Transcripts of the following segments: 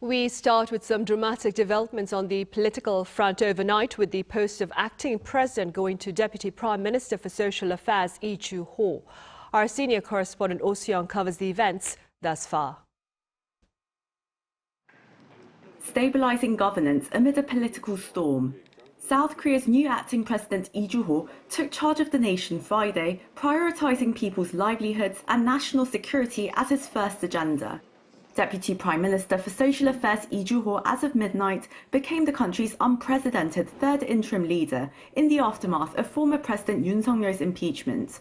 We start with some dramatic developments on the political front overnight, with the post of acting president going to Deputy Prime Minister for Social Affairs Lee Joo-ho. Our senior correspondent Oh Soo-young covers the events thus far. Stabilizing governance amid a political storm. South Korea's new acting president Lee Joo-ho took charge of the nation Friday, prioritizing people's livelihoods and national security as his first agenda. Deputy Prime Minister for Social Affairs Lee Joo-ho, as of midnight, became the country's unprecedented third interim leader in the aftermath of former President Yoon Suk Yeol's impeachment.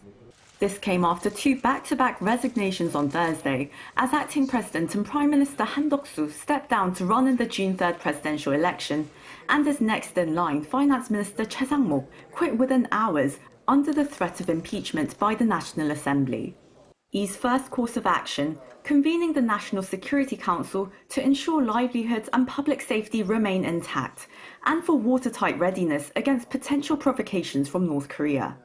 This came after two back-to-back resignations on Thursday, as acting president and Prime Minister Duck-soo stepped down to run in the June 3rd presidential election, and as next in line, Finance Minister Choi Sang-mok quit within hours under the threat of impeachment by the National Assembly. Lee's first course of action, convening the National Security Council to ensure livelihoods and public safety remain intact, and for watertight readiness against potential provocations from North Korea.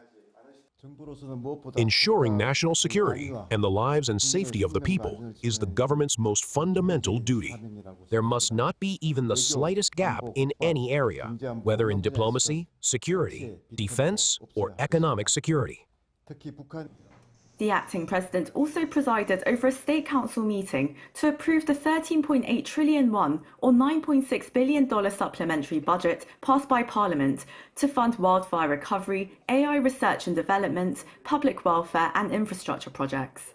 Ensuring national security and the lives and safety of the people is the government's most fundamental duty. There must not be even the slightest gap in any area, whether in diplomacy, security, defense, or economic security. The acting president also presided over a state council meeting to approve the 13.8 trillion won or $9.6 billion supplementary budget passed by Parliament to fund wildfire recovery, AI research and development, public welfare and infrastructure projects.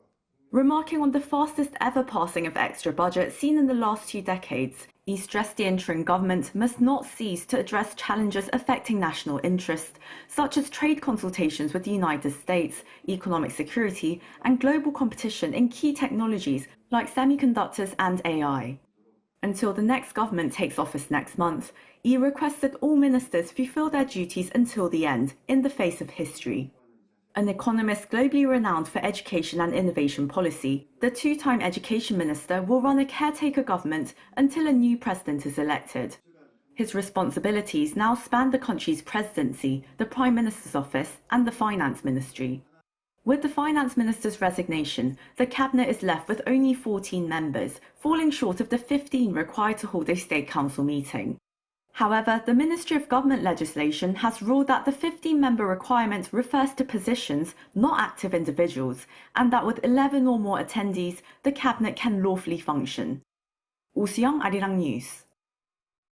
Remarking on the fastest ever passing of extra budget seen in the last 2 decades, he stressed the interim government must not cease to address challenges affecting national interest, such as trade consultations with the United States, economic security, and global competition in key technologies like semiconductors and AI. Until the next government takes office next month, he requested all ministers fulfill their duties until the end, in the face of history. An economist globally renowned for education and innovation policy, the two-time education minister will run a caretaker government until a new president is elected. His responsibilities now span the country's presidency, the Prime Minister's office, and the Finance Ministry. With the Finance Minister's resignation, the cabinet is left with only 14 members, falling short of the 15 required to hold a State Council meeting. However, the Ministry of Government Legislation has ruled that the 15-member requirement refers to positions, not active individuals, and that with 11 or more attendees, the cabinet can lawfully function. Oh Soo-young, Arirang News.